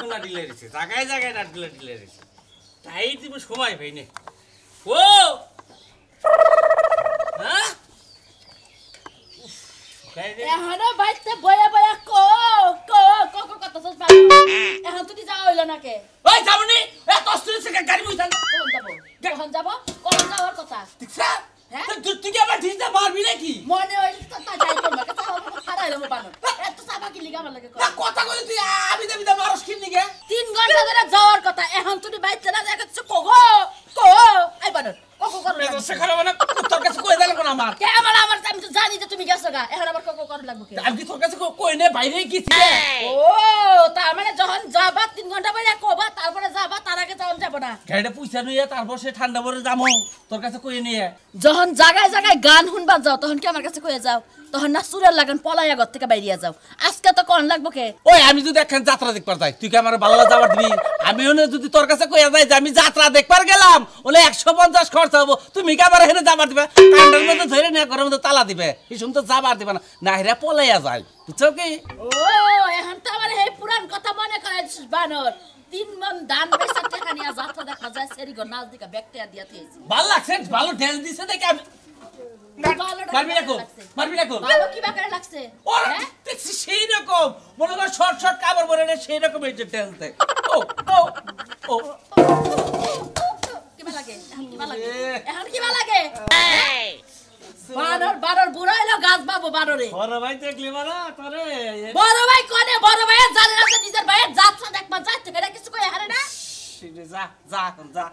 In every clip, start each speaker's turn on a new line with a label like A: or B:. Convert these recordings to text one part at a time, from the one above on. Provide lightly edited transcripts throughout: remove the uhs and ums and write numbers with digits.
A: Tuna ঢিলে রেছে জায়গায় জায়গায় নাটগুলো ঢিলে রেছে তাই তুমি সময় পাইনি ও হ্যাঁ
B: এখানে বাইতে বয়া বয়া কো কো কো কো কত সস পাবো এখন তুই যাও হইল না কে
A: ওই যাবনি এ কষ্টরে থেকে গাড়ি বইছান
B: কোন যাব কোন যাওয়ার কথা
A: ঠিকছা
B: হ্যাঁ
A: তুই কি আবার ঠিকটা মারবি নাকি
B: মনে হইল তো তা যাই করব কে তাও হারাইলো মো বানো এত সাবা কি লিগা লাগে
A: না কথা কই তুই আবি দেবি দা মারস কি নিগে
B: 3 ঘন্টা ধরে যাওয়ার কথা এখন তুই বাইতে না যাকে কো গো কো I Bano co co
A: major শেখারে মানে তোর কাছে কই দিলে কোন আমার
B: কে আমার আমি তো জানি যে তুমি গেছো গা এখন আবার কো কো কর লাগবে কি
A: আমি তোর কাছে কই নে বাইরে গিয়েছি
B: ও তার মানে যখন যাবা 3 ঘন্টা পরে কোবা তারপরে যাবা তার আগে যখন যাব না
A: গাড়িটা পয়সা নিয়ে তারপর সে ঠান্ডা পরে যামু তোর কাছে কই নিয়ে
B: যখন জায়গায় জায়গায় গান শুনবা যাও তখন কি আমার কাছে কইয়া যাও তখন না সুরের লাগান পলাইয়া ঘর থেকে বাইরিয়া যাও আজকে তো কোন লাগবো কে
A: ওই আমি যদি একখান যাত্রা দেখবার যাই তুই কি আমার ভালো যাবার দিবি আমি ওনে যদি তোর কাছে কইয়া যাই যে আমি যাত্রা দেখবার গেলাম ওলে 150 খরচ হবো তুমি কি আবার হেনে যাবার দিবে কান্ডার মধ্যে ধরে নিয়ে ঘরের মধ্যে তালা দিবে এই শুন তো যাবার দিবে না হেরা পলাইয়া যায় বুঝছো কি
B: ও এখন তো আমার এই পুরান কথা মনে করে বানর 3 মন ধান বেচা টাকা নিয়া যাত্রা দেখা যায় সেরি গো নাচ দিকা ব্যাকটেরিয়া দিয়া থইছি
A: ভালো লাগছে ভালো ড্যান্স দিছে দেখে আমি মারবি না কো
B: ভালো কি বাকারে লাগছে
A: ওরে দেখছি সেই রকম মনে কর শর্ট শর্ট কাপড় পরে নে সেই রকম এই যে ড্যান্স দেখ ও ও ও
B: কি ভালো লাগে এখন কি ভালো লাগে বানর বুড়া হইলো গাছ বাবু বানরে
A: বড় ভাই দেখলি মারা তোরে
B: বড় ভাই কোনে বড় ভাই জানে না যে নিজের ভাইয়ের যাত্রা দেখবা যাচ্ছে এটা কিছু কই হারে না
A: যা যা যা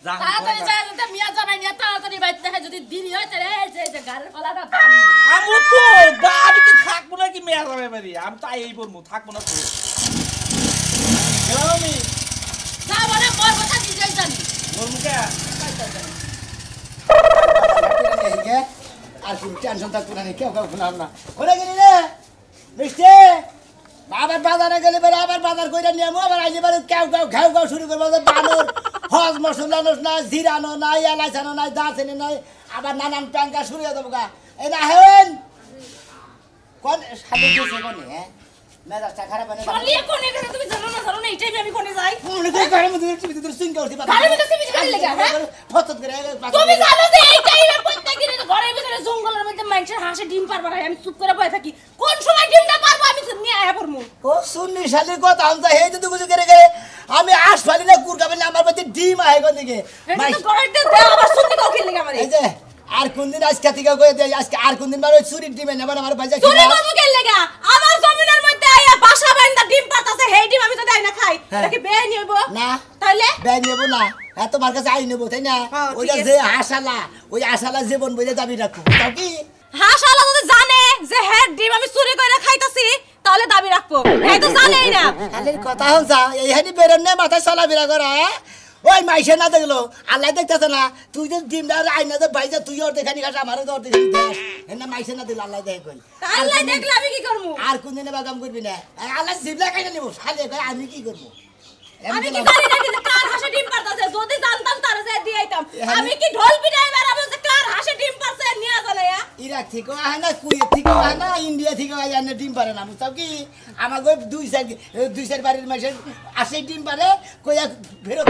A: যা
B: তাড়াতাড়ি যা তো মিয়া জামাই নিয়ে তাড়াতাড়ি বাইতে দেখে যদি দিন হয় তাহলে এই যে গাড়ির পালাটা
A: আমি তো আমি কি থাকবো নাকি মেয়ার হবে বাড়ি আমি তো এই বলবো থাকবো না তো গেলাম আমি
B: যা বলে মোর কথা নিজেই জানি
A: মোর মুখে
C: আর কি টেনশন থাকতো না কেউ কেউ শুনলাম না কোনে গেলি রে মিষ্টি আবার বাজারে গেলে পরে আবার বাজার কইরা নিয়ে আবার আইলে পরে কেউ কেউ ঘেউ ঘেউ শুরু করবো বানর হজ মশলানো নাই জিরানো নাই এলাচানো নাই দারচিনি নাই আবার নানান প্যাঙ্কা শুরু হয়ে দেবো গা এই না হেন কোন সাথে গেছে কোনে হ্যাঁ মেজাজটা খারাপ হয় না
B: বলিয়ে কোনে গেছে তুমি জানো না এইটাই আমি কোনে যাই
C: মনে করে ঘরের মধ্যে তুমি সিং করতে পারো
B: ঘরের মধ্যে সিমি গালি লাগা হ্যাঁ
C: ফতত করে
B: তুমি জানো যে এইটাই না প্রত্যেকদিন ঘরের ভিতরে জঙ্গলের মধ্যে মানুষের হাসে ডিম পারবা না আমি চুপ করে বসে থাকি কোন সময় ডিমটা পারবো আমি নিয়ে আয়া পড়মু
C: ও শুননি শালির কথা আমি হে যদি কিছু করে গেলে আমি আসফালি না কুরকাবে না আমার মধ্যে ডিম আহে কোন দিকে
B: এটা তো ঘরেতে দেও আবার শুনতে কাও খেলে আমারে
C: এই যে আর কোন দিন আজকে থেকে কই দেই আজকে আর কোন দিন মানে চুরির ডিম নেবার আমার বাজা কি
B: চুরি করব কেন লাগা আমার জমিনের মধ্যে আইয়া বাসা বান্দা ডিম পাতাছে হেই ডিম আমি তো দেই না খাই নাকি বেয়ে নিব
C: না
B: তাইলে
C: বেয়ে নেব না এত মার কাছে আই নেব তাই না ওইটা যে হাসালা ওই আশালা জীবন বইলে দাবি রাখো তাও কি
B: হাসালা যদি জানে যে হেড ডিম আমি চুরি করে খাইতাছি তাহলে দাবি রাখবো এই তো জানেই না
C: খালির কথা হনছা এই হানি বেরন নে মাথা চলা বিরা করা ওই মাইসে না দেখলো আল্লাহ দেখতেছে না তুই যে ডিমটা আইনা যে ভাই যে তুই ওর দেখানি খাস আমারও তো ওর দেখানি খাস এনা মাইসে না দিল আল্লাহ দেখে কই
B: আল্লাহ দেখলে আমি কি করব
C: আর কোন দিনে বাগাম করবি না আল্লাহ জিবলা খাইনা নেব শালে কই আমি কি করব
B: আমি কি জানি না যে কার হাসে ডিম পারতাছে যদি জানতাম তারে যে দিয়ে আইতাম আমি কি ঢোল পিটাই মারাবো যে কার হাসে ডিম পারছে নিয়া জানায়া
C: ইরাক থেকে আহে না কুয়েত থেকে আহে না ইন্ডিয়া থেকে আহে না ডিম পারে না বুঝতাম কি আমার ওই দুই সাইড বাড়ির মাসে আসে ডিম পারে কইয়া ফেরত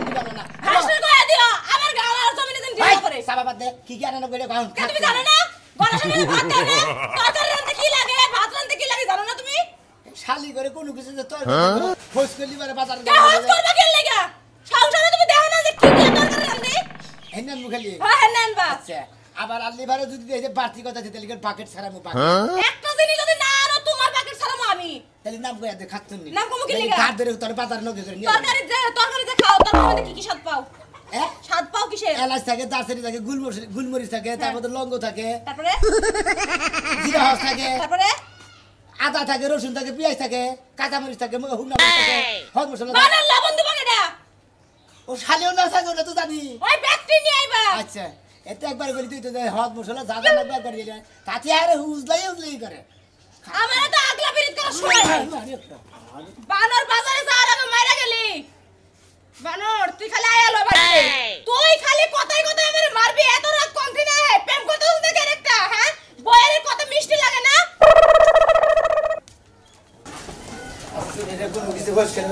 C: দিবে না
B: হাসে কইয়া দিও আমার গাওয়ার জমিনে দিন ডিম করে
C: সাবা বাদ দে কি কি আনা কইরা গাউন
B: তুমি জানো না বড় সময় ভাত দেয় না তরকারি রান্না কি লাগে ভাত রান্না কি লাগে জানো না তুমি
C: শালি করে কোনো কিছু যে তোর ফোস করলি মানে বাজার
B: কে হাত করবা কেন লাগা সংসারে তুমি দেখো না যে কি কি তরকারি রান্না
C: হেনান মুখালি
B: হ্যাঁ হেনান বা
C: আচ্ছা আবার আল্লি ভাড়া যদি এই যে বাড়তি কথা দিতে লিখে বাকেট ছাড়া মু বাকেট
B: একটা জিনিস যদি না আনো তোমার বাকেট ছাড়াবো আমি
C: তাহলে নাম কইয়া দে খাতুন নি
B: নাম কমু কি লাগা
C: কাট ধরে তোর বাজার নগে করে নিয়ে
B: তরকারি যে খাও তার মধ্যে কি কি স্বাদ পাও
C: হ্যাঁ
B: স্বাদ পাও কিসের
C: এলাচ থাকে দারচিনি থাকে গুলমরিচ থাকে তার মধ্যে লঙ্গ থাকে
B: তারপরে
C: জিরা হস থাকে
B: তারপরে
C: আদা থাকে রসুন থাকে পেঁয়াজ থাকে কাঁচা মরিচ থাকে হুগনা মরিচ থাকে হদ মশলা
B: বানান লবণ দিব কেডা
C: ও শালিও না থাকে ওটা তো জানি
B: ওই ব্যক্তি নিয়ে আইবা
C: আচ্ছা এতে একবার করে তুই তো হদ মশলা যা যা লাগবে একবার দিলে তাতে আরে হুজলাই করে
B: আমারে তো আগলা বিরিত করা সময় নাই বানর বাজারে যাওয়ার আগে মাইরা গেলি বানর তুই খালি আয়ালো বাড়ি তুই খালি কথাই কথাই আমারে মারবি এত রাগ কমতি না হে প্রেম করতে হচ্ছে দেখে একটা হ্যাঁ বয়ের কত মিষ্টি লাগে না
C: এটা কোনো কিছু বস কেন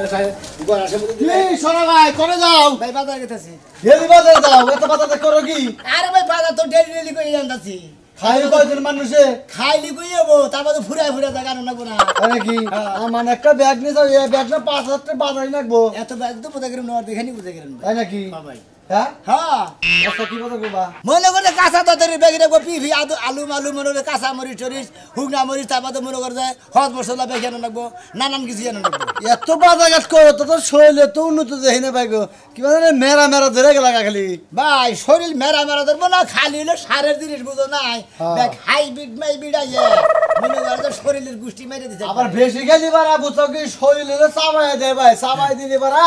C: গোর আসে মধ্যে
D: কি সোনা ভাই করে যাও
C: ভাই বাজার গেতাছি
D: হেলি বাজার যাও এত বাজার করো কি
C: আরে ভাই বাজার তো ডেলি করে জানতাছি
D: খাইলে কয়জন মানুষে
C: খাইলি কই যাবো তারপর তো ফুরায় যা কারণ না কোনা
D: আরে কি আমার একটা ব্যাগ নিয়ে যাও এই ব্যাগটা 5000 টাকা বাজারে রাখবো
C: এত ব্যাগ তো বোঝা গেলাম না দেখানি বোঝা গেলাম
D: তাই নাকি
C: হ্যাঁ ভাই
D: হ্যাঁ
C: হ্যাঁ
D: আচ্ছা কি কথা কইবা
C: মনে করে কাঁচা তরকারি ব্যাগ রাখবো পিফি আলু মালু মনে করে কাঁচা মরিচ টরিচ হুগনা মরিচ তারপর তো মনে করে যায় হদ মশলা ব্যাগ জানো রাখবো নানান কিছু জানো রাখবো
D: এত বাজার ঘাট করো তো তোর শরীরে তো উন্নত দেখি না ভাই গো কি মানে মেরা মেরা ধরে গেলা খালি
C: ভাই শরীর মেরা মেরা ধরবো না খালি হলো সারের জিনিস বুঝো নাই
D: হ্যাঁ।
C: ব্যাগ হাইব্রিড মাইব্রিড আইয়ে মনে করে যে শরীরের গুষ্টি মেরে দিতে
D: আবার বেশি খেলি বারা বুঝছো কি শরীরে চাবাই দেয় ভাই চাবাই দিলে বারা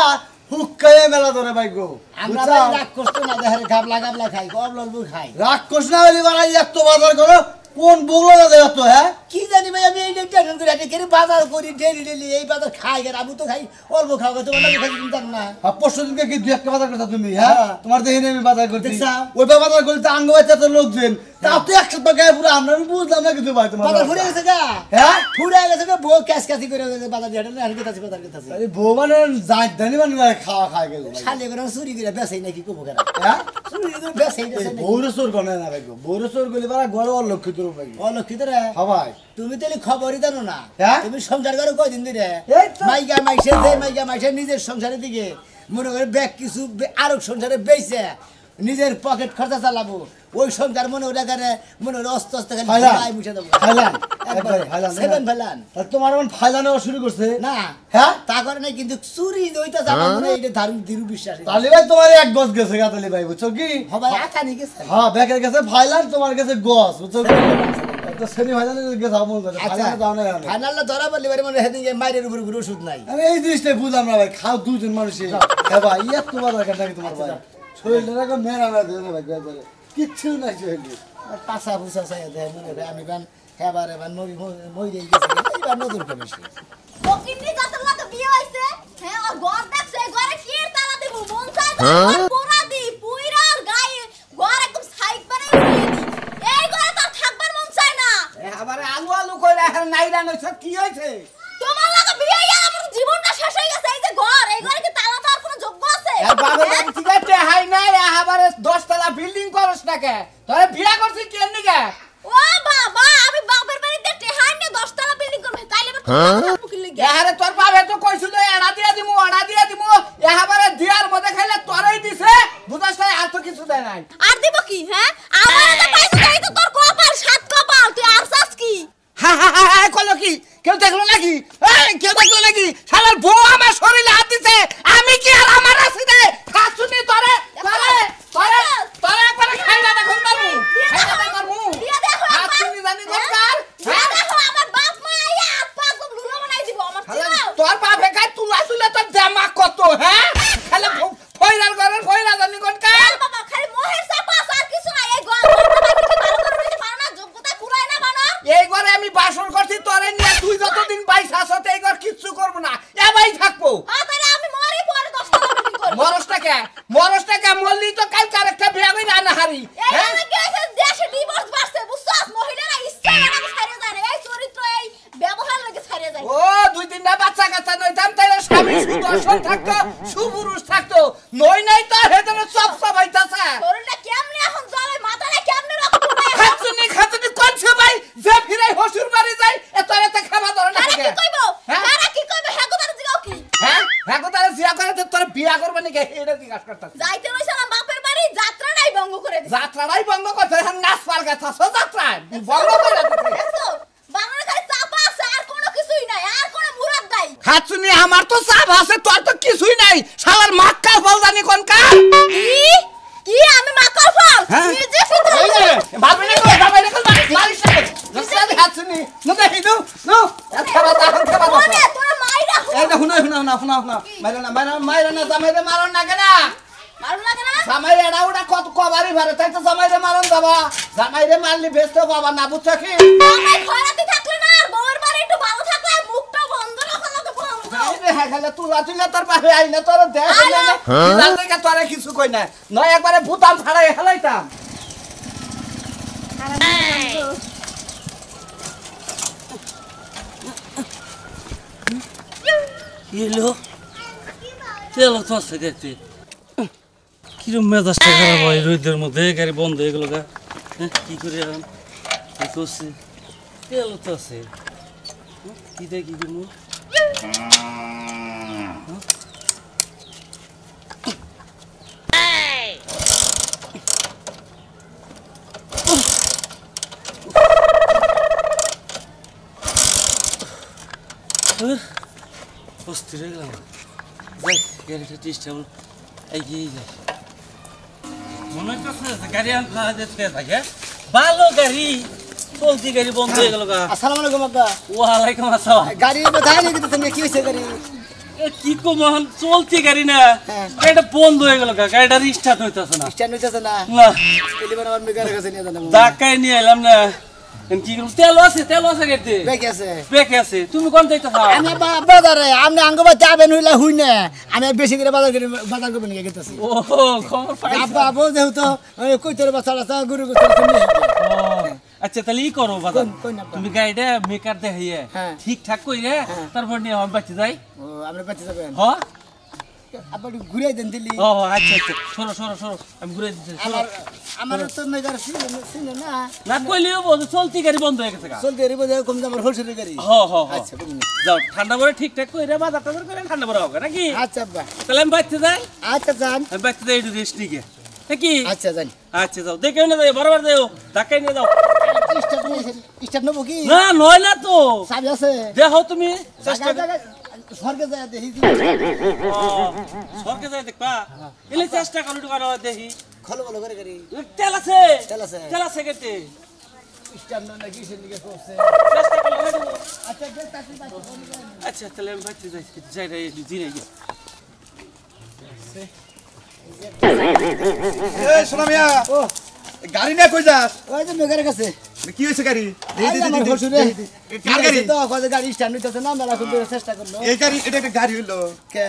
D: হুক্কায়ে মেলা ধরে ভাই গো
C: আমরা
D: বুঝছো?
C: ভাই রাগ করতো না দেহের গাবলা খাই কবলবু খাই
D: রাগ করিস না হইলে বারা এত বাজার করো কোন বগলো না দেয় তো হ্যাঁ
C: কি জানি ভাই আমি এই টেনশন করে আছি কেন বাজার করি ডেলি এই বাজার খাই কেন আবু তো খাই অল্প খাও তোমার নাকি খাই চিন্তার না
D: আর পরশু দিনকে কি 2 একটা বাজার করছো তুমি হ্যাঁ
C: হ্যাঁ।
D: তোমার দেখি আমি বাজার করছি
C: দেখছা?
D: ওই বাজার করতে আঙ্গ বাচ্চা তো লোকজন তাও তো 100 টাকা পুরো আমরা আমি বুঝলাম না কিছু ভাই তোমার
C: বাজার ফুরে গেছে গা
D: হ্যাঁ
C: ফুরে গেছে গা বউ ক্যাশ ক্যাশি করে গেছে বাজার দিয়ে হাঁটে আর কেতাছি বাজার কেতাছি
D: আরে বউ মানে যাই জানি মানে খাওয়া খায় গেল
C: শালি করে চুরি করে বেসাই নাকি কবো কেন
D: হ্যাঁ
C: চুরি করে বেসাই
D: বউরে চোর করে না ভাই গো বউরে চোর করলে বারা ঘরে অলক্ষিত ভাই
C: অলক্ষিত রে
D: হ্যাঁ ভাই
C: তুমি তাহলে খবরই জানো না
D: হ্যাঁ?
C: তুমি সংসার করো কয়দিন ধরে
D: এই তো।
C: মাইকা মাইসে নিজের সংসারের দিকে মনে করে ব্যাগ কিছু আরো সংসারে বেচে নিজের পকেট খরচা চালাবো ওই সংসার মনে করে মনে করে অস্ত অস্ত খালি
D: ফাইলান।
C: ধুলাই মুছে দেবো
D: ফাইলান।
C: একবারে
D: একবারে ফাইলান,
C: সেভেন
D: না?
C: ফেলান
D: আর তোমার এখন ফাইলানো শুরু করছে
C: না
D: হ্যাঁ
C: তা করে নাই কিন্তু চুরি ওইটা আমার মনে হয় এটা ধারু ধীরু বিশ্বাস
D: তালি ভাই তোমার এক গজ গেছে গা তালি ভাই বুঝছো কি
C: সবাই আঁকা নিয়ে গেছে
D: হ্যাঁ ব্যাগের কাছে ফাইলান তোমার কাছে গজ বুঝছো কি তো সেনি ফাইলান গেছে আমল করে
C: আচ্ছা
D: ফাইলান দাও না আমি
C: ফাইনালটা ধরা পড়লে এবারে মনে হেদিন মায়ের উপর ঘুরে ওষুধ নাই
D: আমি এই জিনিসটাই বুঝলাম না ভাই খাও দুজন মানুষই হ্যাঁ ভাই ইয়া তোমার দরকার নাকি তোমার ভাই শরীরটা রাখো মেরা না দেবে ভাই একবারে কিচ্ছু নাই শরীরে
C: পাশা ফুসা চাই দেয় মনে করে আমি বান এবার মই দিয়ে গেছি এবার নতুন করে
B: ফকিন্নি যত লোক বিয়ে হইছে হ্যাঁ আর ঘর দেখছে ঘরে কি তালা দেব মন চায় পুরা দি পুইরার গায়ে ঘর একদম সাইড করে এই ঘরে তো থাকবার মন চায় না
A: আবারে আলু কইরা নাইরা নইছ কি হইছে
B: তোমার লাগা বিয়ে হইয়া আমার জীবনটা শেষ হয়ে গেছে এই যে ঘর এই ঘরে কি তালা দেওয়ার কোনো যোগ্য আছে
A: আর বাবা বাড়ি থেকে টেহাই নাই আবারে 10 তলা বিল্ডিং করছ না কে তোরে বিয়া করছিস কেন নিকে
B: ও বাবা আমি বাপের বাড়িতে টেহাই নিয়ে 10 তলা বিল্ডিং করব তাইলে আমি পুকিল লাগি
A: এহারে তোর বাবা তো কইছিল এড়া দিয়া দিমু এহাবারে দিয়ার মধ্যে খাইলে তোরই দিছে বুঝাস না আর তো কিছু দেয় নাই
B: আর দিব কি হ্যাঁ আমার তো পাইছো তাই তো তোর কপাল সাত কপাল তুই আর চাস কি
A: হা কলো কি কেউ দেখলো নাকি এই কেউ দেখলো নাকি শালার বউ আমার শরীরে হাত দিছে আমি কি আর আমার আছি রে খাসুনি তোরে একবার খাইলা দেখুন মারমু খাইলা মারমু
B: দিয়া দেখো
A: খাসুনি জানি দরকার
B: দিয়া দেখো আমার বাপ মা আইয়া আপা একদম লুলো বানাই দিব আমার
A: শালা
B: চিনাও
A: তোর বাপে খাই তুলা তোর জামা কত হ্যাঁ খালি ফয়রার ঘরের ফয়রা জানি কোন কা
B: আর বাবা খালি মোহের চাপা আর কিছু নাই এই গল্পটা বাকি কি ভালো করে নিতে পারো না যোগ্যতা কুরায় না বানর
A: এই ঘরে আমি বাসন করছি তোরে নিয়ে তুই যতদিন বাইস আসতে এই ঘর কিচ্ছু করব না এবাই থাকবো
B: তাহলে আমি মরি পরে 10 টাকা বিক্রি করব
A: মরসটাকে মরলি তো কাল আরেকটা বিয়া কই না হারি
B: এই অনেকে আছে দেশে ডিভোর্স বাড়ছে বুঝছস মহিলারা ইচ্ছা করে ছাইরে যায় না। এই চরিত্র এই ব্যবহার লাগে ছাইরে যায়
A: ও দুই তিনটা বাচ্চা কাচ্চা নইতাম তাইলে স্বামী সুদর্শন থাকতো সুপুরুষ থাকতো নই নাই তো হেদনে সব হইতাছে
B: শরীরটা কেমনে এখন জ্বলে মাথাটা কেমনে রক্ত পায়
A: খাতুনি কোনছে ভাই যে ফিরে হসুর বাড়ি যায় এত খাবা ধরে না
B: আরে কি কইবো
A: হ্যাঁ?
B: আরে কি কইবো হেগো তার জিগাও কি
A: হ্যাঁ তাহলে জিয়া করে তোর বিয়া করবে নাকি এটা জিজ্ঞাসা করতাম
B: যাইতে রইছিলাম বাপের বাড়ি যাত্রাটাই ভঙ্গ করে দিছে
A: যাত্রাটাই বন্ধ করতে নাচ পার গেছে যাত্রায় বন্ধ করে দিতে
B: দেখছো বাংলা খালি চাপা আছে আর কোনো কিছুই নাই আর কোনো মুরাদ নাই
A: খাতুনি আমার তো চাপ আছে তোর তো কিছুই নাই শালার মাক্কার ফল জানি কোন কা
B: কি আমি মাকার ফল
A: হ্যাঁ?
B: নিজে শুধু
A: ভাবি না কই ভাবি না কই মারিস না জসা খাতুনি নো দেখি নো খাবা
B: ওরে তোর মাইরা
A: এই না শুনা মাইরা না জামাইরে মারন না কেনা
B: মারু লাগে না
A: জামাই এড়া ওটা কত কবারই ভারে তাই তো জামাইরে মারন বাবা জামাইরে মারলি বেস্ত বাবা না বুঝছ কি
B: জামাই খরাতে থাকলে না আর বউয়ের বাড়ি একটু ভালো থাকলে মুখটা বন্ধ রাখা লাগে বন্ধ
A: রে হ্যাঁ খালে তুলা তোর পাশে আই না তোর দেখ না জান থেকে তোরে কিছু কই না নয় একবারে ভূতাম ফাড়াই হেলাইতাম এলো তেল তো আছে গাড়িতে কিরম মেজাজটা খারাপ হয় রোদের মধ্যে গাড়ি বন্ধ হয়ে গেল গা কি করে এখন কি করছে তেল তো আছে কি দেয় কি করবো অস্থির হয়ে গেলাম যাই গাড়িটা ডিস্টার্ব এগিয়ে যাই মনে করছে গাড়ি আন খাওয়া যেতে থাকে ভালো গাড়ি চলতি গাড়ি বন্ধ হয়ে গেল গা
C: আসসালামু আলাইকুম আব্বা
A: ওয়ালাইকুম আসসালাম
C: গাড়ি কোথায় নিয়ে গেছে তুমি কি হয়েছে গাড়ি
A: এ কি কমন চলতি গাড়ি না
C: হ্যাঁ।
A: গাড়িটা বন্ধ হয়ে গেল গা গাড়িটা স্টার্ট হইতাছে না
C: স্ট্যান্ড হইতেছে না
A: না
C: টেলিফোন আমার মেকারের কাছে নিয়ে যান
A: ধাক্কায় নিয়ে এলাম না কি করব তেল আছে গাড়িতে
C: বেকে আছে
A: বেঁকে আছে তুমি কোন যাইতেছ
C: আমি বাজারে আপনি আঙ্গবা যাবেন হইলা হুই না আমি বেশি করে বাজার করবেন নিয়ে গেতেছি
A: ও খবর পাইছি
C: আব্বা আবো যেহেতু কইতরে বাচ্চা আছে গুরু গোসল নিয়ে
A: ও আচ্ছা তাহলে ই করো বাজার
C: কোন আব্বা?
A: তুমি গাড়িটা মেকার দেখাইয়ে
C: হ্যাঁ।
A: ঠিকঠাক কইরে
C: হ্যাঁ।
A: তারপর নিয়ে আমি বাচ্চা যাই
C: ও আপনি বাচ্চা যাবেন
A: হ্যাঁ
C: আব্বা ঘুরে দেন দিল্লি
A: ও আচ্ছা আচ্ছা সরো আমি ঘুরে দিচ্ছি
C: আমার আমার তো মেকার সিনে না
A: না কইলেও বলতো চলতি গাড়ি বন্ধ হয়ে গেছে গা
C: চলতে রে বোঝা কম দামের হোলসেলের গাড়ি আচ্ছা বুঝলি
A: যাও ঠান্ডা পরে ঠিকঠাক কইরে বাজার টাজার করে ঠান্ডা পরে হবে নাকি
C: আচ্ছা আব্বা
A: তাহলে আমি বাচ্চা যাই
C: আচ্ছা যান
A: আমি বাচ্চা যাই একটু রেস্ট নিকে নাকি
C: আচ্ছা যান
A: আচ্ছা যাও দেখে না যাই বরাবর যাও ধাক্কাই নিয়ে যাও
C: স্টার্ট নেবো কি
A: না নয় না তো
C: চাবি আছে
A: দেখো তুমি চেষ্টা
C: সরকে যায় দেখি
A: সরকে যাই দেখবা এলে চেষ্টা করো একটু করো দেখি
C: খলো খলো করে গাড়ি
A: তেল আছে
C: তেল আছে
A: কেটে
C: স্টার্ট না কিসের দিকে করছে
A: চেষ্টা করো হয়ে যাবো।
C: আচ্ছা দেখ তাকি
A: আচ্ছা তাহলে আমি বাচ্চা যাই যাই জিরে গিয়ে
E: এই শোনা মিয়া
C: ও
E: গাড়ি নিয়ে কই যাস
C: ওই যে মেঘের কাছে
E: কি হয়েছে গাড়ি
C: আমার হসুরে
E: কার গাড়ি
C: তো কত গাড়ি স্ট্যান্ড হইতেছে না মেলা করতে চেষ্টা করলো
E: এই গাড়ি এটা একটা গাড়ি হইলো
C: কে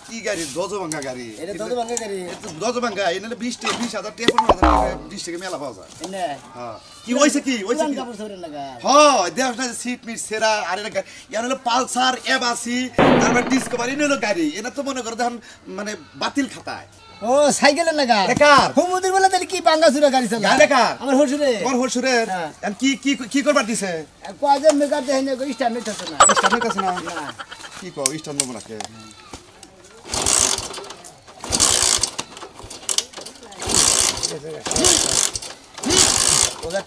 E: কি গাড়ি দজভাঙ্গা গাড়ি
C: এটা তো ভাঙে গাড়ি
E: দজভাঙ্গা এই নাহলে 20,000 টাকা 15,000 টাকা মেলা পাওয়া যায়
C: এনে
E: হ্যাঁ কি হইছে কি
C: পুরান কাপড় ধরে লাগা
E: হ্যাঁ দেখ না সিট মিট সেরা আর এটা ইয়ার হলো পালসার এবাসি তারপর ডিসকভারি নিলো গাড়ি এটা তো মনে করো দেখুন মানে বাতিল খাতায়
C: ও সাইকেলের লাগা
E: বেকার।
C: হুমুদির বলে তাহলে কি বাঙ্গা চুরা গাড়ি চালা
E: গাড়ি বেকার।
C: আমার হসুরে
E: তোমার হসুরের
C: হ্যাঁ।
E: কি কি কি করবার দিছে
C: কয়জন মেকার দেখে না স্ট্যান্ড হইতেছে না
E: স্টানের কাছে না
C: না
E: কি কও স্টান দেবো নাকি
C: ওরা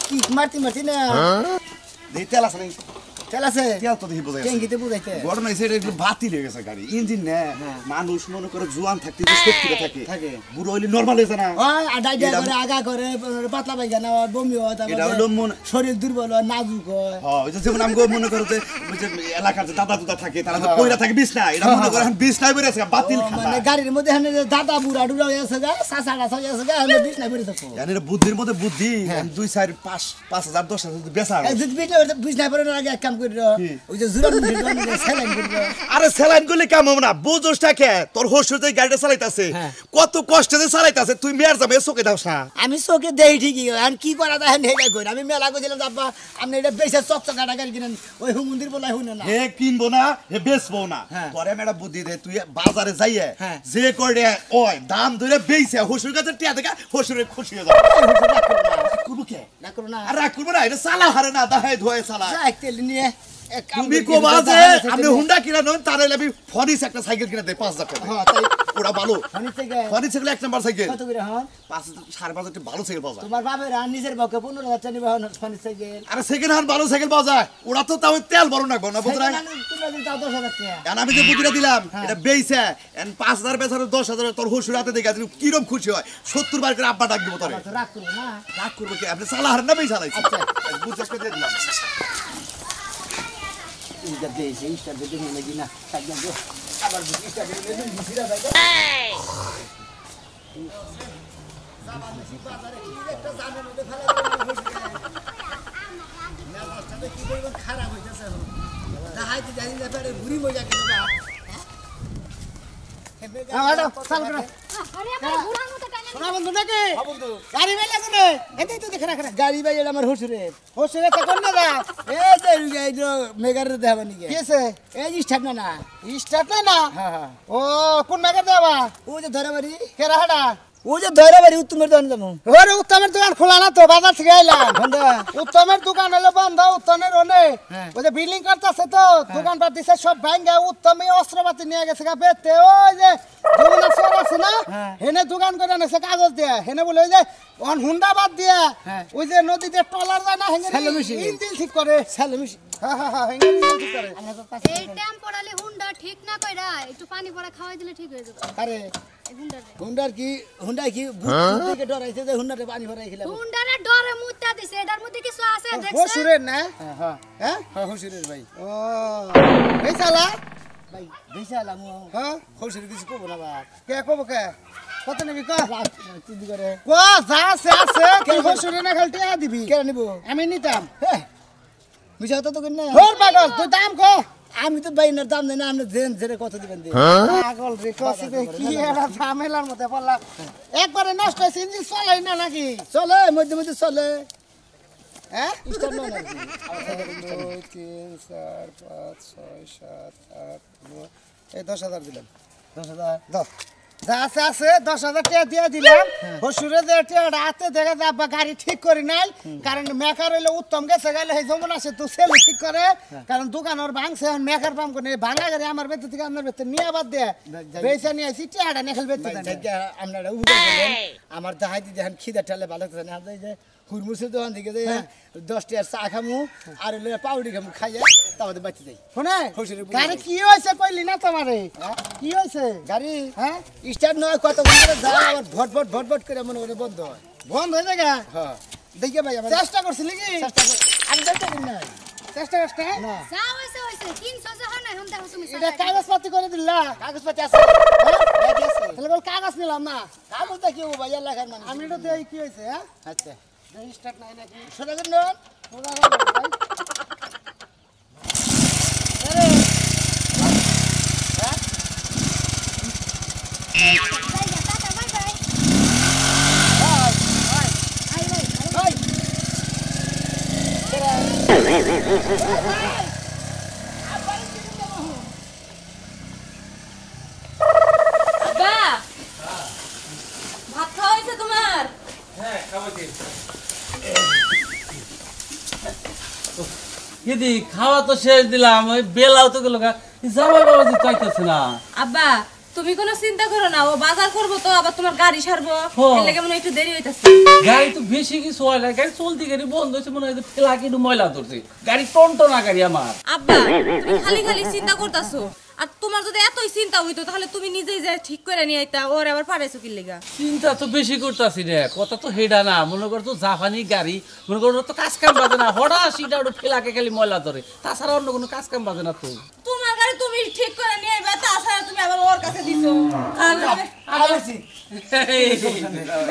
C: কি মারতি মারতি না
E: দেখি তেল আছে নাকি
C: তেল আছে
E: তেল তো দেখি বোঝা
C: ট্যাঙ্কিতে বুঝাইতে
E: ঘটনা হয়েছে এটা একটু বাতিল হয়ে গেছে গাড়ি ইঞ্জিন না
C: হ্যাঁ।
E: মানুষ মনে করে জোয়ান থাকতে যে শক্তিটা থাকে
C: থাকে।
E: বুড়ো হইলে নর্মাল হয়েছে না
C: ওই আডাইডা
E: এটা-
C: করে আগা করে পাতলা পায়খানা হয় বমি হয়
E: এটা হলো
C: তারপরে
E: মনে-
C: শরীর দুর্বল হয় নাজুক হয়
E: হ্যাঁ ওই যে যেমন আমি মনে করো যে ওই যে এলাকার যে দাদা দুদা থাকে তারা তো কইরা থাকে বিছনা এটা মনে করে এখন বিছনায় বেড়ে আছে বাতিল
C: ও,
E: খাতা
C: মানে গাড়ির মধ্যে হানে যে দাদা বুড়া ডুড়া হয়ে আছে গা সাসাড়া সই আছে গা হানে বিছনা বেরে থাকো
E: জানি এটা বুদ্ধির মধ্যে বুদ্ধি 2 4 5 5,000 10,000 বেচা
C: এই যদি বিছনা বেরে আগে এক কাম করে
E: কি?
C: ওই যে জুরান সেলাইন করে
E: আরে স্যালাইন গুলি কাম হবে না বুঝোস টাকে তোর হসুর যে গাড়িটা চালাইতাছে
C: হ্যাঁ।
E: কত কষ্টে যে চালাইতাছে তুই মেয়ের যাবে চোখে দাও না
C: আমি চোখে দেই ঠিকই আর কি করা যায় হেডা কই আমি মেলা কইছিলাম আব্বা আপনি এটা বেশি চকচকাটা গাড়ি কিনেন ওই হুমুন্দির বলাই হুনে না
E: হে কিনবো না হে বেচবো না
C: হ্যাঁ।
E: তোরে মেয়েটা বুদ্ধি দে তুই বাজারে যাইয়ে
C: হ্যাঁ।
E: যে করে ওই দাম ধরে বেইছে হসুর কাছে টিয়া দেখা হসুরে খুশি হয়ে যাবে করবো কে
C: না করো না
E: আর রাগ করবো না এটা চালা হারে না দাহাই ধোয়ে চালা
C: যাই তেল নিয়ে এক কাম
E: তুমি
C: করি,
E: কোবা যে
C: দাদা
E: আপনি
C: আছে
E: হুন্ডা কিনা নন তার হইলে আমি ফনিস একটা সাইকেল কিনা দেয় 5,000 টাকা
C: হ্যাঁ তাই
E: ওরা ভালো
C: ফোনের থেকে
E: ফনিস এগুলো 1 নাম্বার সাইকেল
C: কত করে হন
E: 5,500 টাকা ভালো সাইকেল পাওয়া যায়
C: তোমার বাপের আর নিজের বউকে 15,000 টাকা নিবে হন ফোনের থেকে
E: আরে সেকেন্ড হ্যান্ড ভালো সাইকেল পাওয়া যায় ওরা তো তাও তেল বড় না গো না বুঝরা
C: তোমরা দিন তাও 10,000 টাকা
E: এখন আমি যে বুদ্ধিটা দিলাম
C: হ্যাঁ।
E: এটা বেইছে এন 5,000 বেচার 10,000 তোর হসুর হাতে দেখে তুমি কিরম খুশি হয় 70 বার করে আব্বা ডাক দিব তোরে
C: তো রাগ করো না
E: রাগ করবো কি আপনি চালা হারেন না বেই চালাইছি
C: আচ্ছা।
E: বুঝতে করে দিয়ে দিলাম
C: ইটা দেশে ইটা দেশে নাকি না সাইকেল গো আবার ইটা দেশে ভিড়া যায় খারাপ হইতেছে দেখাইতে জানি না পারে বুড়ি মজা কেন
B: আরে আমার বুড়ার মতো টানা
C: শোনা বন্ধু নাকি বন্ধু গাড়ি বাইলে কোনে এতেই তো দেখে রাখা গাড়ি বাইলে আমার হুসুরে হুসুরে তো কোন না এই যে এই যে মেগার দেবা নি কেছে এই স্টার্ট না স্টার্ট না হ্যাঁ হ্যাঁ ও কোন মেগার দেবা ও যে ধরাবাড়ি কেরাহাডা ও যে ধরাবাড়ি উত্তমের দোকান যাবো ওরে উত্তমের দোকান খোলা না তো বাজার থেকে আইলাম বন্ধ উত্তমের দোকান হলো বন্ধ উত্তমের ওনে ওই যে বিল্ডিং করতেছে তো দোকান পাতিছে সব ভাঙ্গা উত্তমে অস্ত্রপাতি নিয়ে গেছে গা বেতে ওই যে যমুনা শহর আছে না হেনে দোকান করে নেছে কাগজ দিয়ে হেনে বলে ওই যে অন হুন্ডা বাদ দিয়ে ওই যে নদীতে ট্রলার যায় না হেনে ইঞ্জিন ঠিক করে সেলমিশি হ্যাঁ হ্যাঁ হ্যাঁ হেনে ইঞ্জিন ঠিক করে
F: এই টাইম পড়ালে হুন্ডা ঠিক না কইরা একটু পানি পড়া খাওয়াই দিলে ঠিক হয়ে যাবে
C: আরে হুন্ডা কি বুকে ডরাইছে যে হুন্ডাতে পানি ভরাই খেলা
F: হুন্ডারে ডরে মুত্তা দিছে এটার মধ্যে কিছু আছে দেখছ
C: হুসুরের না হ্যাঁ হ্যাঁ হুসুরের ভাই ও বেচালা ভাই বেচালা মু হ্যাঁ হুসুরের কিছু কব না বাপ কে কব কে কত নিবি ক চিন্তা করে কো যা আছে কি হুসুরের না খালি টিয়া দিবি কে নিব আমি নিতাম মিছা তো কেন না হোর পাগল তুই দাম কো আমি তো বাইনার দাম দেই না আপনি জেন জেরে কত দিবেন দি পাগল রে কসে কি এরা ঝামেলার মধ্যে পড়লাম একবারে নষ্ট হইছে ইঞ্জিন চলে না নাকি চলে মধ্যে মধ্যে চলে হ্যাঁ স্টার্ট না নাকি 2 3 4 5 6 7 8 9 এই 10000 দিলাম 10000 দাও যা আছে 10000 টাকা দিয়ে দিলাম হসুরে যে টাকা হাতে দেখে যাবা গাড়ি ঠিক করি নাই কারণ মেকার হইলে উত্তম গেছে গেলে এই যেমন আছে তো সেল ঠিক করে কারণ দোকানের ভাঙছে মেকার পাম করে ভাঙা গাড়ি আমার বেতে থেকে আপনার বেতে নিয়ে বাদ দে বেচা নিয়ে আসি টাকাটা নেখাল বেতে আপনারা উঠে গেলেন আমার দাহাই দি দেখেন খিদা ঠালে ভালো করে না যে হুরমুসের দোকান থেকে যে 10 টাকার চা খামু আর হইলে পাউডি খামু খাইয়া তারপরে বাঁচি যাই শুনে গাড়ি কি হয়েছে কইলি না তোমারে কি হয়েছে গাড়ি হ্যাঁ স্টার্ট নয় কত ঘন্টা যায় আবার ভটভট করে মনে করে বন্ধ হয় বন্ধ হয়ে যায় হ্যাঁ দেখে ভাই আমরা চেষ্টা করছিলি কি চেষ্টা আমি চেষ্টা করি না চেষ্টা করছ না
F: যা হইছে 300 যা হয় না এখন দেখো তুমি
C: এটা কাগজপত্র করে দিলা কাগজপত্র আছে হ্যাঁ আছে তাহলে বল কাগজ নিলাম না কাগজটা কি ও ভাইয়া লেখার মানে আমি তো দেই কি হয়েছে হ্যাঁ আচ্ছা স্টার্ট নাই নাকি সোজা করে নেন সোজা করে ভাই আরে
B: আব্বা ভাত খাওয়া হয়েছে তোমার
A: হ্যাঁ খাওয়াতে দিদি খাওয়া তো শেষ দিলাম ওই বেলাও তো গেল জামাই বাবাজি চাইতেছে না
B: আব্বা তুমি কোনো চিন্তা করো না ও বাজার করবো তো আবার তোমার গাড়ি সারবো এর লাগে মনে হয় একটু দেরি হইতাছে
A: গাড়ি তো বেশি কিছু হয় না গাড়ি চলতি গাড়ি বন্ধ হয়েছে মনে হয় ফেলা কিন্তু ময়লা ধরছে গাড়ি টনটনা গাড়ি আমার
B: আব্বা তুমি খালি খালি চিন্তা করতাছো আর তোমার যদি এতই চিন্তা হইতো তাহলে তুমি নিজেই যে ঠিক করে নিয়ে আইতা ওর আবার পারাইছো কি লাগা
A: চিন্তা তো বেশি করতেছি রে কথা তো হেডা না মনে কর তো জাপানি গাড়ি মনে কর তো কাজ কাম বাজে না হঠাৎ সিটা ওটা ফেলাকে খালি ময়লা ধরে তাছাড়া অন্য কোনো কাজ কাম বাজে না তো
B: তোমার গাড়ি তুমি ঠিক করে নিয়ে আইবা তাছাড়া তুমি আবার ওর কাছে দিছো
C: আবেছি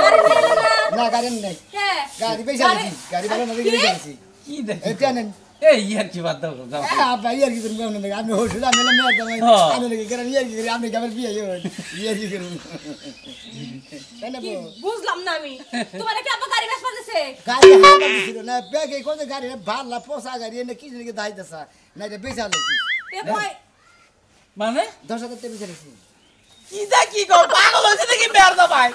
B: গাড়ি নিয়ে না
C: না গাড়ি নাই
B: কে
C: গাড়ি পয়সা দিছি গাড়ি ভালো না দিছি দিছি
A: কি দেখ
C: এটা নেন
A: এই ইয়ার কি বাদ দাও যাও
C: ভাই ইয়ার কি করবেন না আপনি হোসুল আমি না মেয়ার দামাই আমি লাগে করেন ইয়ার কি করি আপনি কেমন বিয়ে ইয়ার কি করুন তাই না
B: কি বুঝলাম না আমি তোমার কি আব্বা গাড়ি বেশ পারতেছে
C: গাড়ি হাওয়া দিছিল না ব্যাগে কোন গাড়ি ভালা পোসা গাড়ি এনে কি জিনিস দাইতেছা না এটা বেচা লাগছি
B: এ কই
A: মানে
C: 10,000 টাকা বেচা লাগছি
A: কি দা কি কর পাগল হইছে নাকি বের দাও ভাই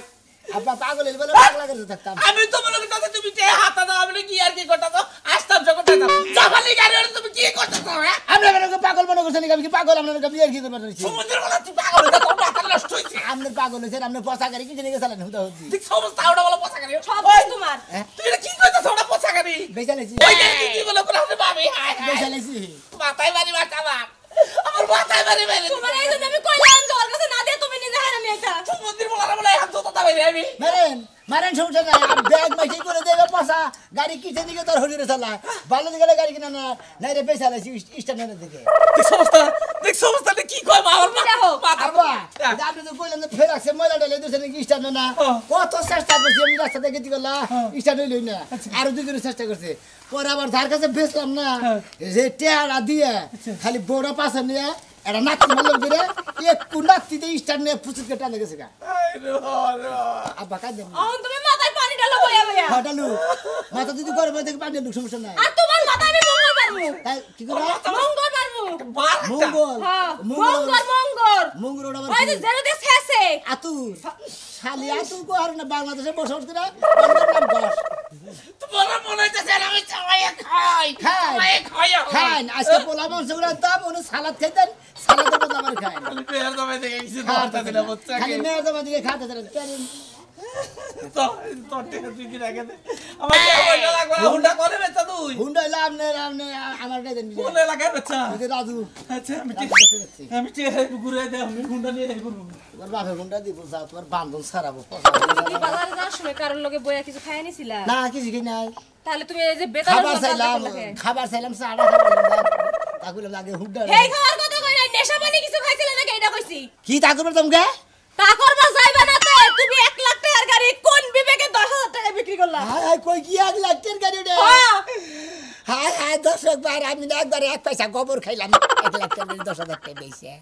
C: আব্বা পাগল হইলে বলে পাগলা করে থাকতাম
A: আমি তো মনে করতেছি তুমি যে হাতা দাও আমি কি আর কি করতেছো আসতাম যখন করতাম জাপানি গাড়ি হলে তুমি কি করতেছো হ্যাঁ
C: আমরা কেন পাগল মনে করছেন আমি কি পাগল আপনার বিয়ার কি করতে পারছি
A: সমুদ্রের বলা তুই পাগল হইছে তোর মাথা নষ্ট হইছে
C: আপনি পাগল হইছেন আপনি পোসা গাড়ি কি জিনিস চালান হুদা হুদি
A: ঠিক সমস্ত ওটা বলা পোছা গাড়ি
B: সব তোমার
A: তুই এটা কি করতেছ ওটা পোছা গাড়ি
C: বেচা লাগছি
A: ওই গাড়ি কি বলে করে আপনি ভাবি
C: বেচা লাগছি
A: মাথায় বাড়ি মাথা আমার মাথায় বাড়ি বাড়ি
B: তোমার এই জন্য আমি কইলাম যে ওর কাছে না দিয়ে তুমি নিজে হারা নিয়ে আইতা
A: সমুদ্রের বলা বলা হাত তো বাইরে আমি
C: মারেন সমস্যা নাই ব্যাগ মাইছি করে দেবে পোসা গাড়ি কিসে দিকে তোর হরিরে চালা ভালো দিকে গাড়ি কিনা না নাই রে বেচা লাগছি স্ট্যান্ডার্ডের দিকে
A: দেখ সমস্যাটা কি কয় আমার
B: দেখো
C: আব্বা আপনি তো কইলেন যে ফের আসছে ময়লা ডালে দুসে নাকি স্ট্যান্ড না কত চেষ্টা করছি আমি রাস্তা থেকে কি করলা স্ট্যান্ড হইলই না আরো দুই দিন চেষ্টা করছে পরে আবার ধার কাছে বেচলাম না যে টেহারা দিয়ে খালি বড় পাশে নিয়ে এটা নাকি মারলাম করে এক নাকি দিয়ে স্ট্যান্ড নিয়ে ফুচুকে টানে গেছে গা আব্বা কাজ দেন
B: এখন তুমি মাথায় পানি ঢালো বইয়া বইয়া
C: হটালু মাথা যদি গরম হয়ে থেকে পানি ঢুক সমস্যা নাই
B: আর তোমার মাথায় আমি মঙ্গল পারবো
C: তাই কি করবা
B: মঙ্গল পারবো
C: মঙ্গল
B: হ্যাঁ মঙ্গল
C: মঙ্গল ওটা
B: ওই যে জেরো দিয়ে শেষে
C: আতুর শালি আতুর কো আর না বাংলাদেশে বসবাস করে বাংলার নাম বস
A: তোমার মনে হইতেছে আমি চাওয়াইয়া খাই
C: খাই।
A: চাওয়াইয়া খাই
C: খান আজকে পোলা মাংসগুলো দাম ওনে সালাদ খাইতেন সালাদের বদলে আমার খায়
A: খালি পেয়ার দামে দেখে কিছু মারতা দিলা বুঝছ
C: খালি মেয়ে দামা দিকে খাতে দেন
A: তো তোর থেকে তুই কি রাখে দে আমার কি হইলো লাগবে না হুন্ডা করে বেচা তুই
C: হুন্ডা হইলে আপনি আমার টাকা দেন
A: কোনে লাগায় বেচা
C: রাজু
A: আচ্ছা আমি ঠিক ঘুরে দে আমি হুন্ডা নিয়ে যাই করব
C: তোমার বাপে হুন্ডা দিব যাও তোমার বান্ধন সারাবো
B: তুমি বাজারে যাওয়ার সময় কারোর লগে বইয়া কিছু খাই নিছিলা
C: না কিছু কি নাই
B: তাহলে তুমি এই যে বেতার
C: খাবার চাইলাম চাটা খাবার তাকুলে লাগে হুন্ডা
B: হেই খাওয়ার কথা কই নাই নেশা পানি কিছু খাইছিলা নাকি এটা কইছি
C: কি তা করবে তোমকে
B: তা করবা যাইবা না তে তুমি 1 লাখ টাকার গাড়ি কোন বিবেকে 10,000 টাকা বিক্রি করলা
C: হাই হাই কই কি 1 লাখ টাকার গাড়ি রে
B: হ্যাঁ
C: হাই হাই 10 বার আমি না একবার 1 পয়সা গোবর খাইলাম 1 লাখ টাকা 10,000 টাকা বেশি